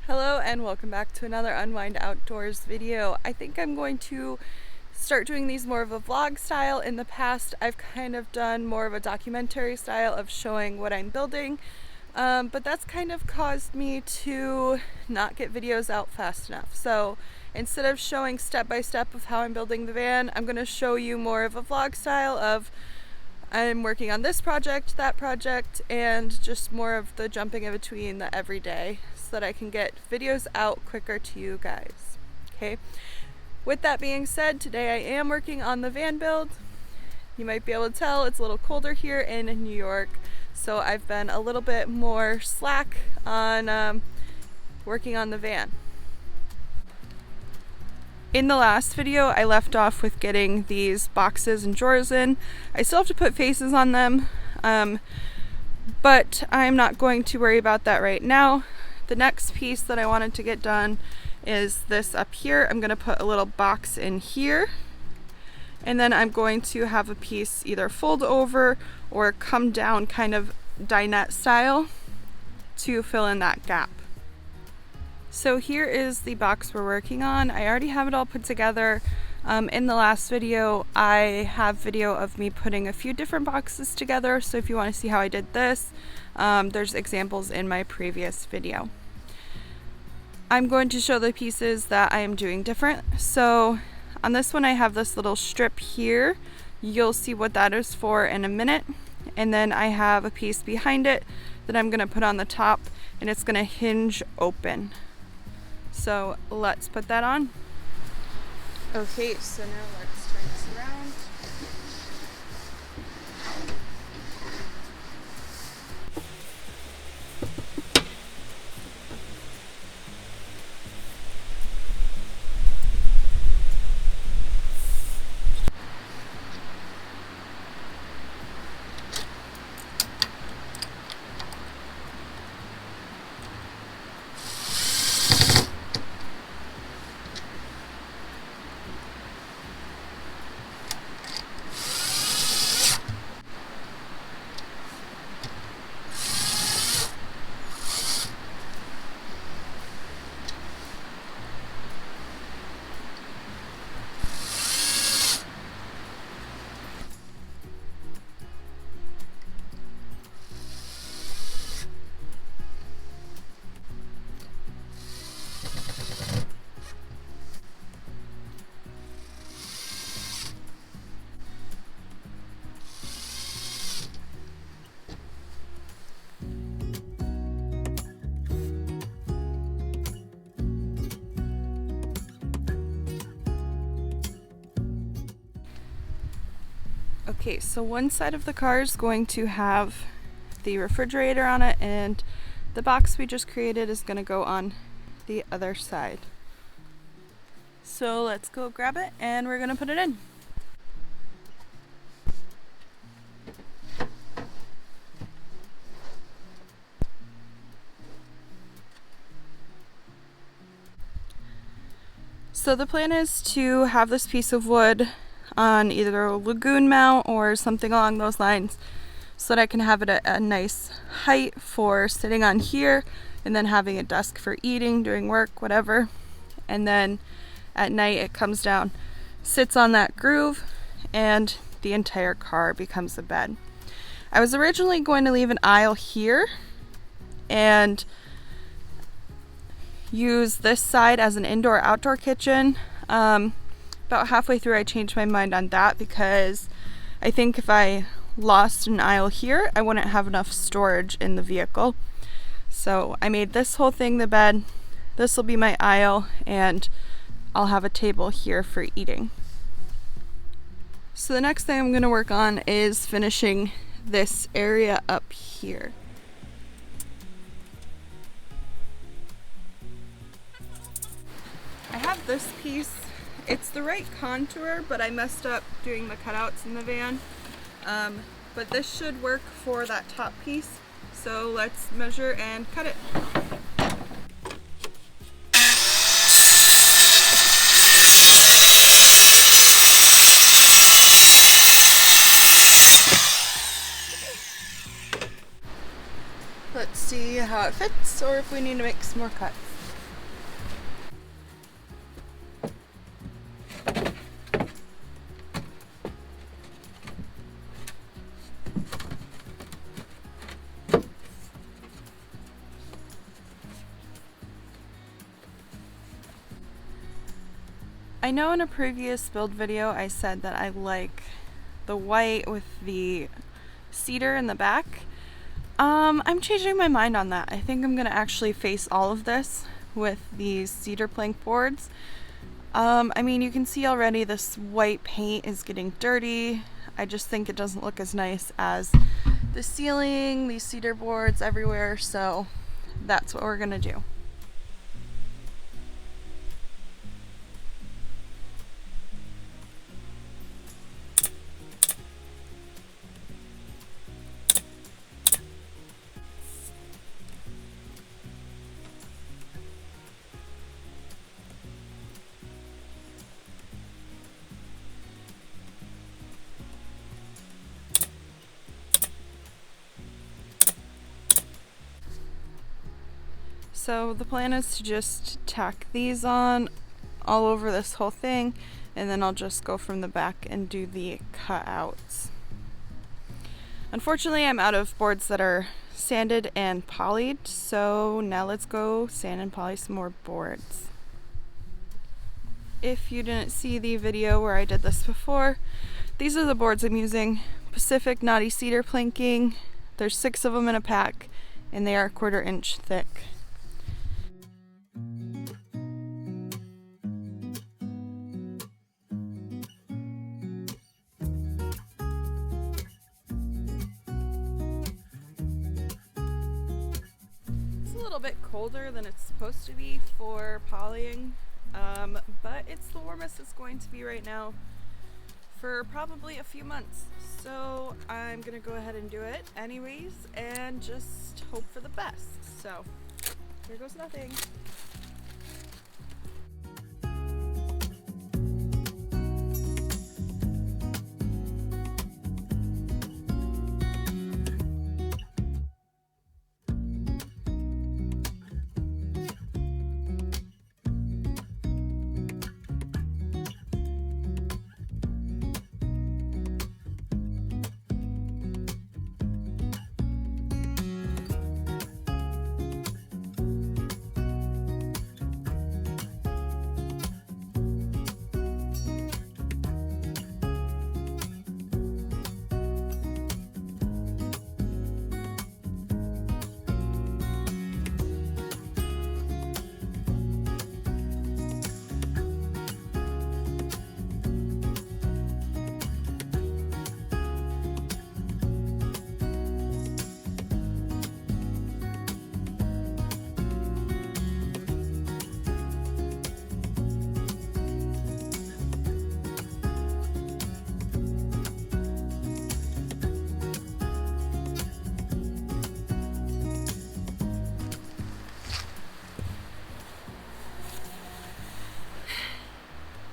Hello and welcome back to another Unwind Outdoors video. I think I'm going to start doing these more of a vlog style. In the past I've kind of done more of a documentary style of showing what I'm building, but that's kind of caused me to not get videos out fast enough. So instead of showing step by step of how I'm building the van, I'm going to show you more of a vlog style of I'm working on this project, that project, and just more of the jumping in between the everyday so that I can get videos out quicker to you guys. Okay, with that being said, today I am working on the van build. You might be able to tell it's a little colder here in New York, so I've been a little bit more slack on working on the van. In the last video, I left off with getting these boxes and drawers in. I still have to put faces on them, but I'm not going to worry about that right now. The next piece that I wanted to get done is this up here. I'm going to put a little box in here, and then I'm going to have a piece either fold over or come down kind of dinette style to fill in that gap. So here is the box we're working on. I already have it all put together. In the last video, I have video of me putting a few different boxes together. So if you want to see how I did this, there's examples in my previous video. I'm going to show the pieces that I am doing different. So on this one, I have this little strip here. You'll see what that is for in a minute. And then I have a piece behind it that I'm going to put on the top, and it's going to hinge open. So let's put that on. Okay, so now let's turn this around. Okay, so one side of the car is going to have the refrigerator on it, and the box we just created is going to go on the other side. So let's go grab it and we're going to put it in. So the plan is to have this piece of wood on either a lagoon mount or something along those lines so that I can have it at a nice height for sitting on here, and then having a desk for eating, doing work, whatever. And then at night it comes down, sits on that groove, and the entire car becomes a bed. I was originally going to leave an aisle here and use this side as an indoor-outdoor kitchen. About halfway through I changed my mind on that because I think if I lost an aisle here, I wouldn't have enough storage in the vehicle. So I made this whole thing the bed. This will be my aisle, and I'll have a table here for eating. So the next thing I'm going to work on is finishing this area up here. I have this piece. It's the right contour, but I messed up doing the cutouts in the van. But this should work for that top piece. So let's measure and cut it. Let's see how it fits, or if we need to make some more cuts. I know in a previous build video I said that I like the white with the cedar in the back. I'm changing my mind on that. I think I'm gonna actually face all of this with these cedar plank boards. I mean, you can see already this white paint is getting dirty. I just think it doesn't look as nice as the ceiling, these cedar boards everywhere, so that's what we're gonna do. So the plan is to just tack these on all over this whole thing, and then I'll just go from the back and do the cutouts. Unfortunately, I'm out of boards that are sanded and polyed, so now let's go sand and poly some more boards. If you didn't see the video where I did this before, these are the boards I'm using. Pacific Knotty Cedar planking. There's 6 of them in a pack, and they are 1/4 inch thick. It's a little bit colder than it's supposed to be for polying, but it's the warmest it's going to be right now for probably a few months. So I'm gonna go ahead and do it anyways and just hope for the best. So here goes nothing.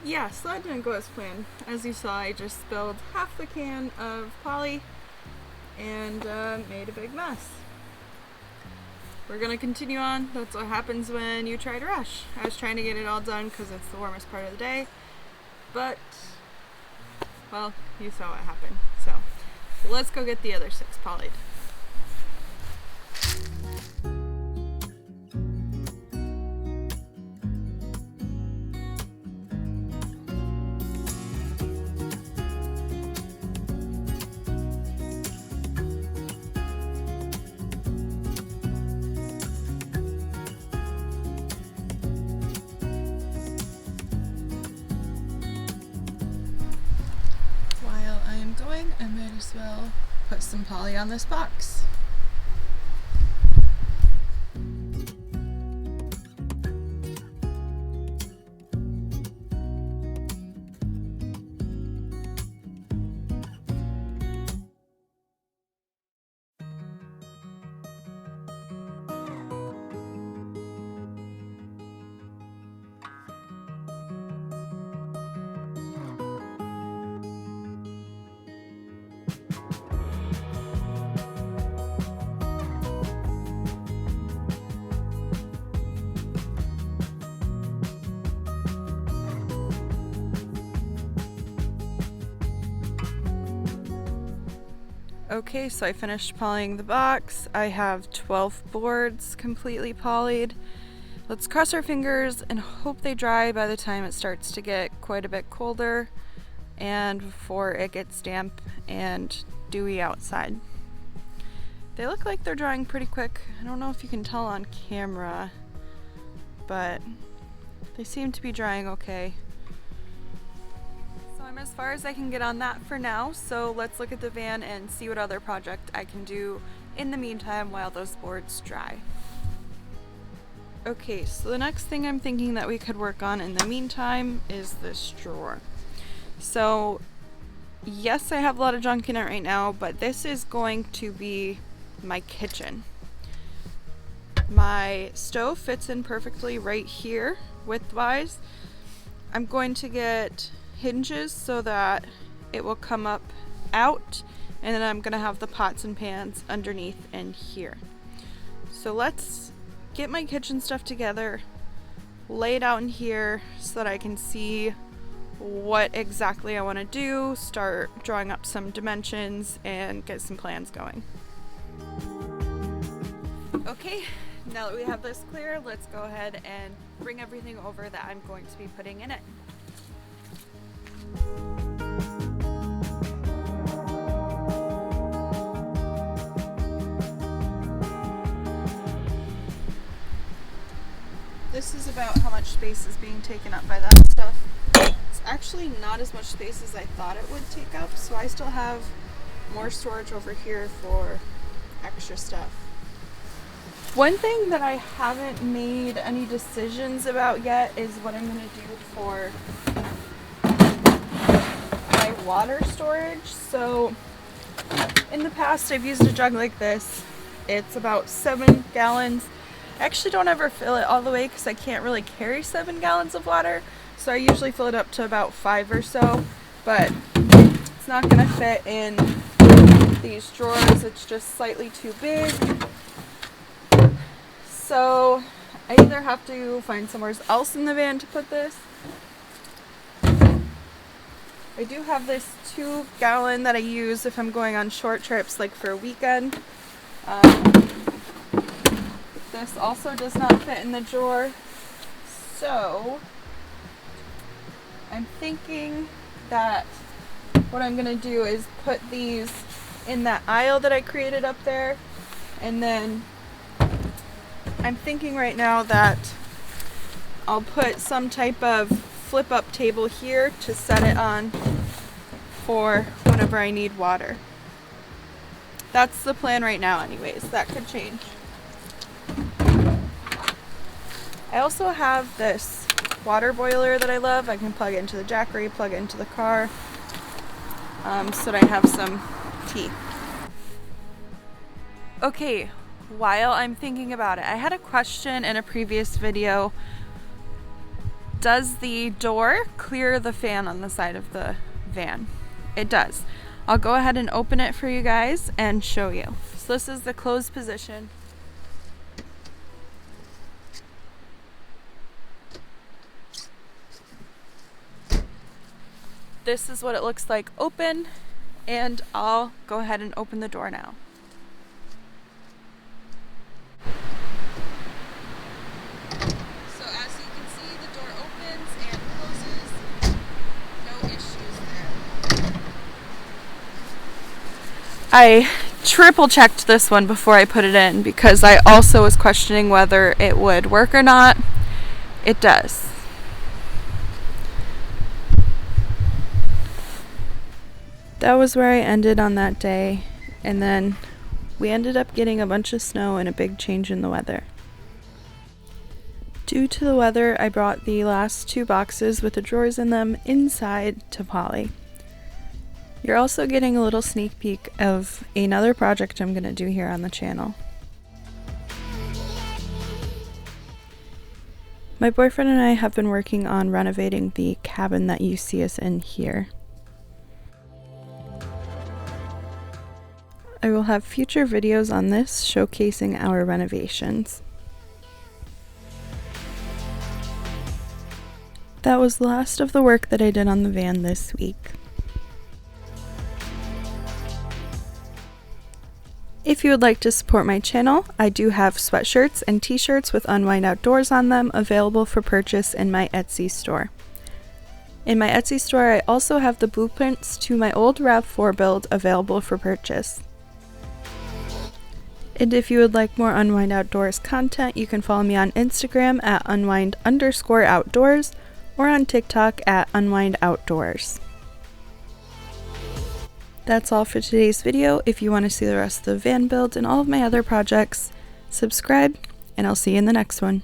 Yeah, so that didn't go as planned. As you saw, I just spilled half the can of poly and made a big mess. We're gonna continue on. That's what happens when you try to rush. I was trying to get it all done because it's the warmest part of the day, but, well, you saw what happened. So let's go get the other 6 polyed. I might as well put some poly on this box. Okay, so I finished polying the box. I have 12 boards completely polyed. Let's cross our fingers and hope they dry by the time it starts to get quite a bit colder and before it gets damp and dewy outside. They look like they're drying pretty quick. I don't know if you can tell on camera, but they seem to be drying okay. So I'm as far as I can get on that for now, so let's look at the van and see what other project I can do in the meantime while those boards dry. Okay, so the next thing I'm thinking that we could work on in the meantime is this drawer. So yes, I have a lot of junk in it right now, but this is going to be my kitchen. My stove fits in perfectly right here widthwise. I'm going to get hinges so that it will come up out, and then I'm going to have the pots and pans underneath and here. So let's get my kitchen stuff together, lay it out in here so that I can see what exactly I want to do, start drawing up some dimensions, and get some plans going. Okay, now that we have this clear, let's go ahead and bring everything over that I'm going to be putting in it. This is about how much space is being taken up by that stuff. It's actually not as much space as I thought it would take up, so I still have more storage over here for extra stuff. One thing that I haven't made any decisions about yet is what I'm going to do for my water storage. So in the past I've used a jug like this. It's about 7 gallons. I actually don't ever fill it all the way because I can't really carry 7 gallons of water, so I usually fill it up to about 5 or so, but it's not going to fit in these drawers. It's just slightly too big, so I either have to find somewhere else in the van to put this. I do have this 2 gallon that I use if I'm going on short trips, like for a weekend. This also does not fit in the drawer, so I'm thinking that what I'm going to do is put these in that aisle that I created up there, and then I'm thinking right now that I'll put some type of flip-up table here to set it on for whenever I need water. That's the plan right now anyways. That could change. I also have this water boiler that I love. I can plug it into the Jackery, plug it into the car, so that I have some tea. Okay, while I'm thinking about it, I had a question in a previous video. Does the door clear the fan on the side of the van? It does. I'll go ahead and open it for you guys and show you. So this is the closed position. This is what it looks like open, and I'll go ahead and open the door now. So as you can see, the door opens and closes. No issues there. I triple checked this one before I put it in because I also was questioning whether it would work or not. It does. That was where I ended on that day, and then we ended up getting a bunch of snow and a big change in the weather. Due to the weather, I brought the last 2 boxes with the drawers in them inside to Polly. You're also getting a little sneak peek of another project I'm going to do here on the channel. My boyfriend and I have been working on renovating the cabin that you see us in here. I will have future videos on this showcasing our renovations. That was the last of the work that I did on the van this week. If you would like to support my channel, I do have sweatshirts and t-shirts with Unwind Outdoors on them available for purchase in my Etsy store. In my Etsy store, I also have the blueprints to my old RAV4 build available for purchase. And if you would like more Unwind Outdoors content, you can follow me on Instagram at unwind_outdoors or on TikTok at Unwind Outdoors. That's all for today's video. If you want to see the rest of the van build and all of my other projects, subscribe, and I'll see you in the next one.